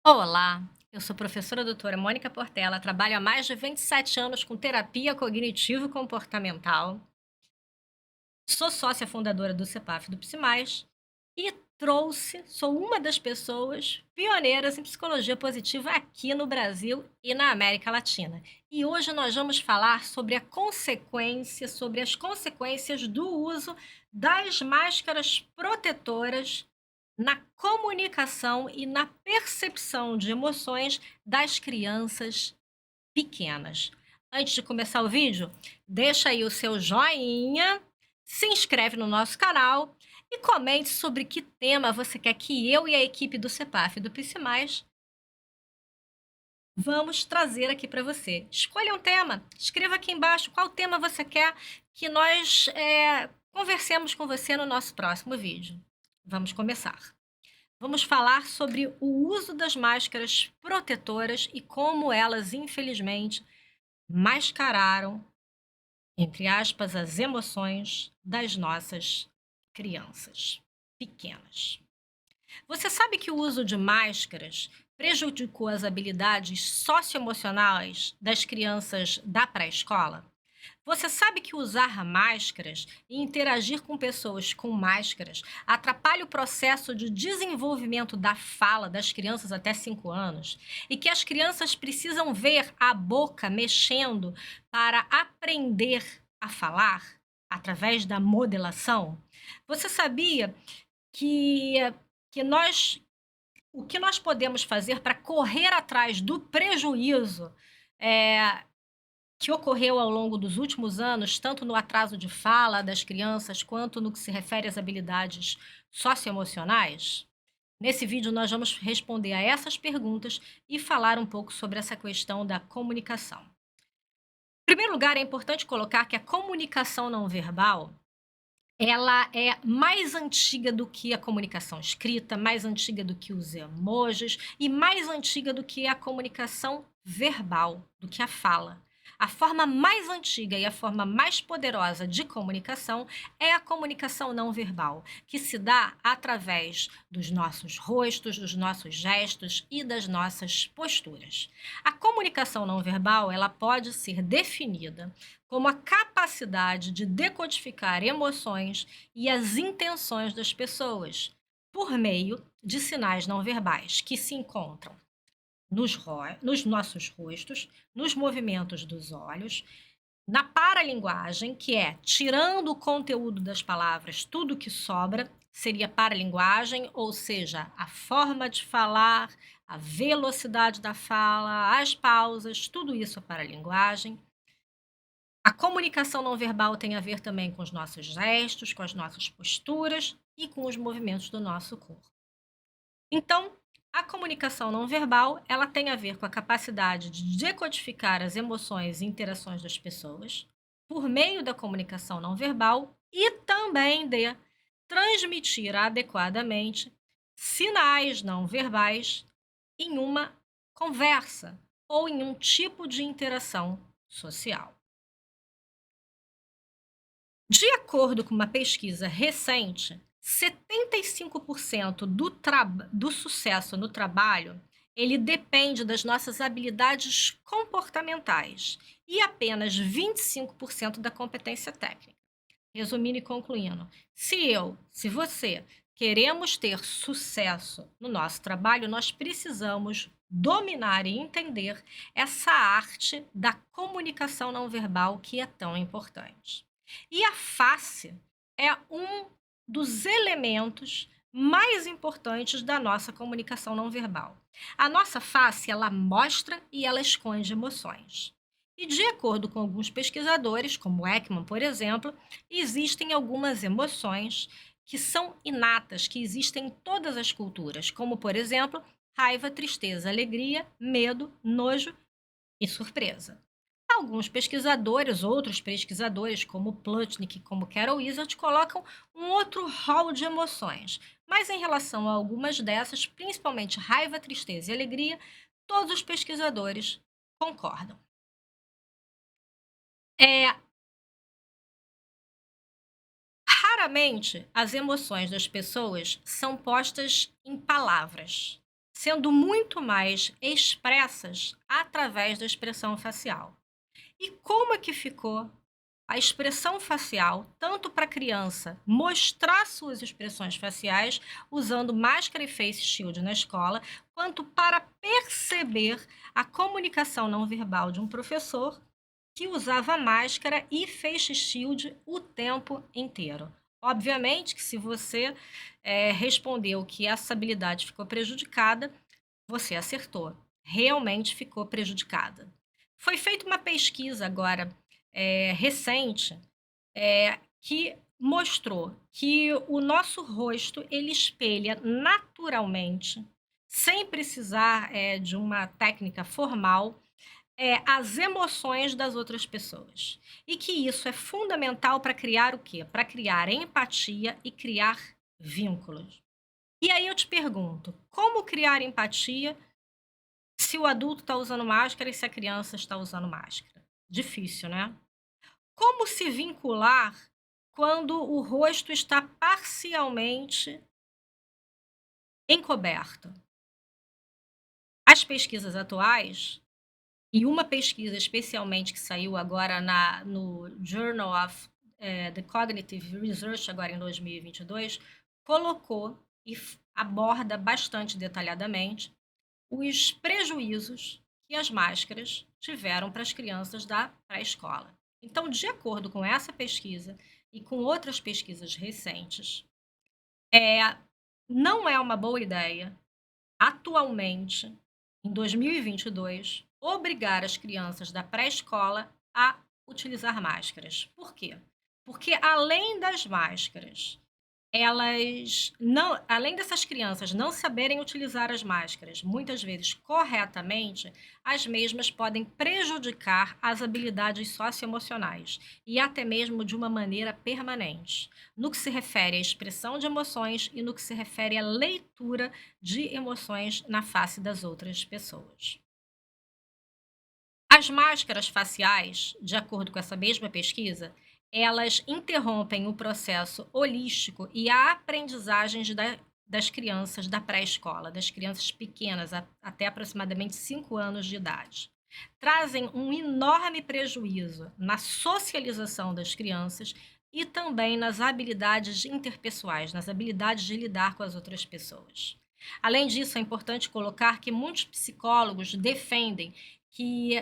Olá, eu sou professora doutora Mônica Portela, trabalho há mais de 27 anos com terapia cognitivo-comportamental, sou sócia fundadora do CEPAF do PSIMAIS e sou uma das pessoas pioneiras em psicologia positiva aqui no Brasil e na América Latina. E hoje nós vamos falar sobre as consequências do uso das máscaras protetoras na comunicação e na percepção de emoções das crianças pequenas. Antes de começar o vídeo, deixa aí o seu joinha, se inscreve no nosso canal e comente sobre que tema você quer que eu e a equipe do CEPAF e do PSIMAIS vamos trazer aqui para você. Escolha um tema, escreva aqui embaixo qual tema você quer que nós conversemos com você no nosso próximo vídeo. Vamos começar. Vamos falar sobre o uso das máscaras protetoras e como elas, infelizmente, mascararam, entre aspas, as emoções das nossas crianças pequenas. Você sabe que o uso de máscaras prejudicou as habilidades socioemocionais das crianças da pré-escola? Você sabe que usar máscaras e interagir com pessoas com máscaras atrapalha o processo de desenvolvimento da fala das crianças até 5 anos? E que as crianças precisam ver a boca mexendo para aprender a falar através da modelação? Você sabia que, o que nós podemos fazer para correr atrás do prejuízo? eh, que ocorreu ao longo dos últimos anos, tanto no atraso de fala das crianças, quanto no que se refere às habilidades socioemocionais? Nesse vídeo, nós vamos responder a essas perguntas e falar um pouco sobre essa questão da comunicação. Em primeiro lugar, é importante colocar que a comunicação não verbal ela é mais antiga do que a comunicação escrita, mais antiga do que os emojis e mais antiga do que a comunicação verbal, do que a fala. A forma mais antiga e a forma mais poderosa de comunicação é a comunicação não verbal, que se dá através dos nossos rostos, dos nossos gestos e das nossas posturas. A comunicação não verbal, ela pode ser definida como a capacidade de decodificar emoções e as intenções das pessoas por meio de sinais não verbais que se encontram nos nossos rostos, nos movimentos dos olhos, na paralinguagem, que é tirando o conteúdo das palavras, tudo que sobra seria paralinguagem, ou seja, a forma de falar, a velocidade da fala, as pausas, tudo isso é paralinguagem. A comunicação não verbal tem a ver também com os nossos gestos, com as nossas posturas e com os movimentos do nosso corpo. Então, a comunicação não verbal, ela tem a ver com a capacidade de decodificar as emoções e interações das pessoas por meio da comunicação não verbal e também de transmitir adequadamente sinais não verbais em uma conversa ou em um tipo de interação social. De acordo com uma pesquisa recente, 75% do sucesso no trabalho, ele depende das nossas habilidades comportamentais e apenas 25% da competência técnica. Resumindo e concluindo, se você queremos ter sucesso no nosso trabalho, nós precisamos dominar e entender essa arte da comunicação não verbal que é tão importante. E a face é um dos elementos mais importantes da nossa comunicação não verbal. A nossa face, ela mostra e ela esconde emoções. E de acordo com alguns pesquisadores, como Ekman, por exemplo, existem algumas emoções que são inatas, que existem em todas as culturas, como, por exemplo, raiva, tristeza, alegria, medo, nojo e surpresa. Alguns pesquisadores, outros pesquisadores, como Plutnik e como Carol Wizard, colocam um outro rol de emoções. Mas em relação a algumas dessas, principalmente raiva, tristeza e alegria, todos os pesquisadores concordam. É, Raramente as emoções das pessoas são postas em palavras. sendo muito mais expressas através da expressão facial. E como é que ficou a expressão facial, tanto para a criança mostrar suas expressões faciais usando máscara e face shield na escola, quanto para perceber a comunicação não verbal de um professor que usava máscara e face shield o tempo inteiro. Obviamente que se você respondeu que essa habilidade ficou prejudicada, você acertou. Realmente ficou prejudicada. Foi feita uma pesquisa agora recente que mostrou que o nosso rosto ele espelha naturalmente, sem precisar de uma técnica formal, as emoções das outras pessoas. E que isso é fundamental para criar o quê? Para criar empatia e criar vínculos. E aí eu te pergunto, como criar empatia se o adulto está usando máscara e se a criança está usando máscara? Difícil, né? Como se vincular quando o rosto está parcialmente encoberto? As pesquisas atuais, e uma pesquisa especialmente que saiu agora no Journal of the Cognitive Research, agora em 2022, colocou e aborda bastante detalhadamente os prejuízos que as máscaras tiveram para as crianças da pré-escola. Então, de acordo com essa pesquisa e com outras pesquisas recentes, não é uma boa ideia, atualmente, em 2022, obrigar as crianças da pré-escola a utilizar máscaras. Por quê? Porque além das máscaras elas não, além dessas crianças não saberem utilizar as máscaras, muitas vezes corretamente, as mesmas podem prejudicar as habilidades socioemocionais e até mesmo de uma maneira permanente, no que se refere à expressão de emoções e no que se refere à leitura de emoções na face das outras pessoas. As máscaras faciais, de acordo com essa mesma pesquisa, elas interrompem o processo holístico e a aprendizagem das crianças da pré-escola, das crianças pequenas, até aproximadamente 5 anos de idade. Trazem um enorme prejuízo na socialização das crianças e também nas habilidades interpessoais, nas habilidades de lidar com as outras pessoas. Além disso, é importante colocar que muitos psicólogos defendem que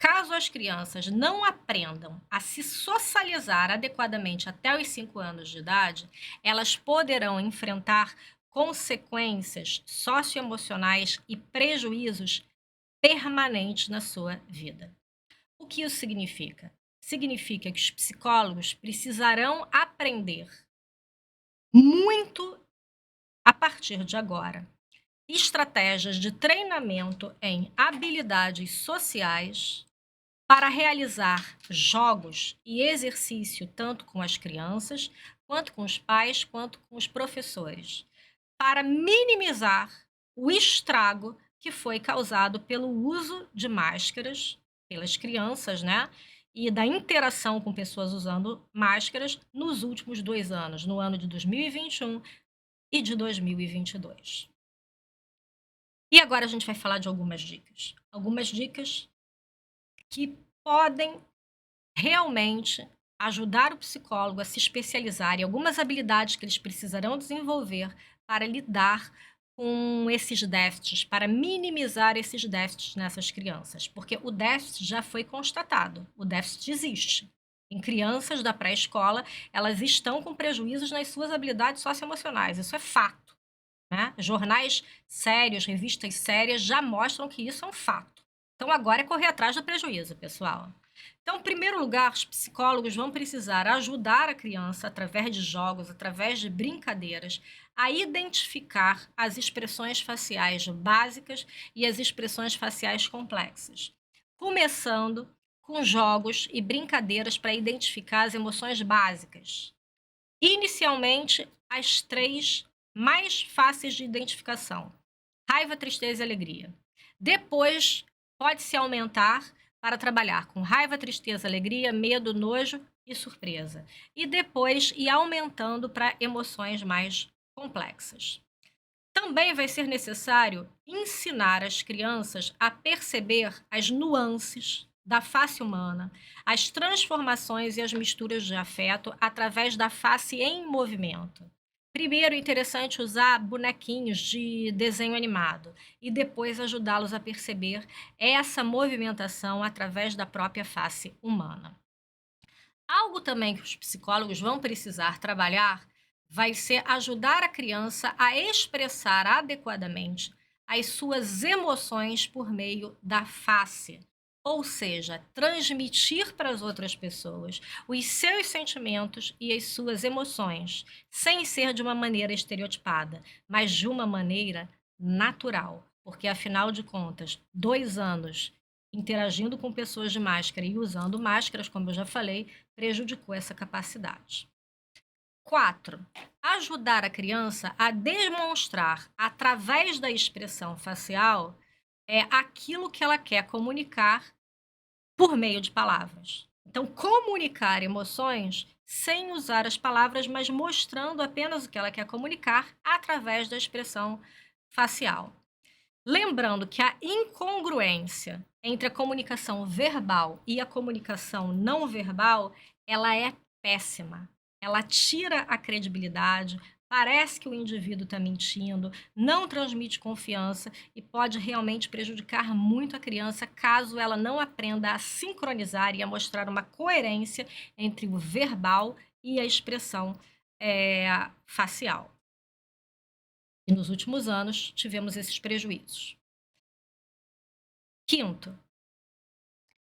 caso as crianças não aprendam a se socializar adequadamente até os 5 anos de idade, elas poderão enfrentar consequências socioemocionais e prejuízos permanentes na sua vida. O que isso significa? Significa que os psicólogos precisarão aprender muito a partir de agora estratégias de treinamento em habilidades sociais para realizar jogos e exercício tanto com as crianças, quanto com os pais, quanto com os professores, para minimizar o estrago que foi causado pelo uso de máscaras pelas crianças, né? E da interação com pessoas usando máscaras nos últimos 2 anos, no ano de 2021 e de 2022. E agora a gente vai falar de algumas dicas. Algumas dicas que podem realmente ajudar o psicólogo a se especializar em algumas habilidades que eles precisarão desenvolver para lidar com esses déficits, para minimizar esses déficits nessas crianças, porque o déficit já foi constatado, o déficit existe. Em crianças da pré-escola, elas estão com prejuízos nas suas habilidades socioemocionais, isso é fato, né? Jornais sérios, revistas sérias já mostram que isso é um fato. Então agora é correr atrás do prejuízo, pessoal. Então, em primeiro lugar, os psicólogos vão precisar ajudar a criança, através de jogos, através de brincadeiras, a identificar as expressões faciais básicas e as expressões faciais complexas, começando com jogos e brincadeiras para identificar as emoções básicas. Inicialmente, as 3 mais fáceis de identificação: raiva, tristeza e alegria. Depois, pode-se aumentar para trabalhar com raiva, tristeza, alegria, medo, nojo e surpresa. E depois ir aumentando para emoções mais complexas. Também vai ser necessário ensinar as crianças a perceber as nuances da face humana, as transformações e as misturas de afeto através da face em movimento. Primeiro, é interessante usar bonequinhos de desenho animado e depois ajudá-los a perceber essa movimentação através da própria face humana. Algo também que os psicólogos vão precisar trabalhar vai ser ajudar a criança a expressar adequadamente as suas emoções por meio da face. Ou seja, transmitir para as outras pessoas os seus sentimentos e as suas emoções, sem ser de uma maneira estereotipada, mas de uma maneira natural. Porque, afinal de contas, 2 anos interagindo com pessoas de máscara e usando máscaras, como eu já falei, prejudicou essa capacidade. 4. Ajudar a criança a demonstrar, através da expressão facial, aquilo que ela quer comunicar por meio de palavras. Então, comunicar emoções sem usar as palavras, mas mostrando apenas o que ela quer comunicar através da expressão facial. Lembrando que a incongruência entre a comunicação verbal e a comunicação não verbal, ela é péssima. Ela tira a credibilidade, parece que o indivíduo está mentindo, não transmite confiança e pode realmente prejudicar muito a criança caso ela não aprenda a sincronizar e a mostrar uma coerência entre o verbal e a expressão facial. E nos últimos anos tivemos esses prejuízos. Quinto,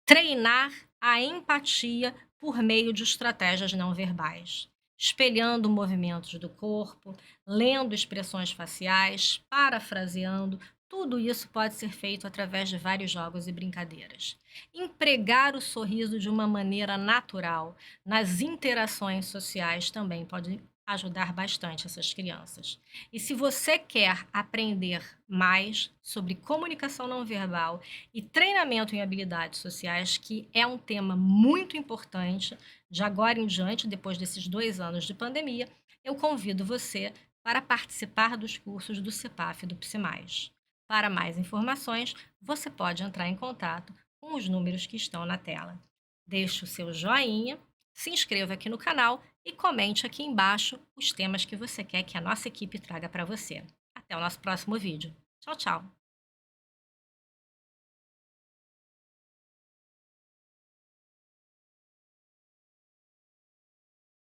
treinar a empatia por meio de estratégias não verbais, espelhando movimentos do corpo, lendo expressões faciais, parafraseando. Tudo isso pode ser feito através de vários jogos e brincadeiras. Empregar o sorriso de uma maneira natural nas interações sociais também pode ajudar bastante essas crianças. E se você quer aprender mais sobre comunicação não verbal e treinamento em habilidades sociais, que é um tema muito importante, de agora em diante, depois desses 2 anos de pandemia, eu convido você para participar dos cursos do CEPAF e do PSIMAIS. Para mais informações, você pode entrar em contato com os números que estão na tela. Deixe o seu joinha, se inscreva aqui no canal e comente aqui embaixo os temas que você quer que a nossa equipe traga para você. Até o nosso próximo vídeo. Tchau, tchau!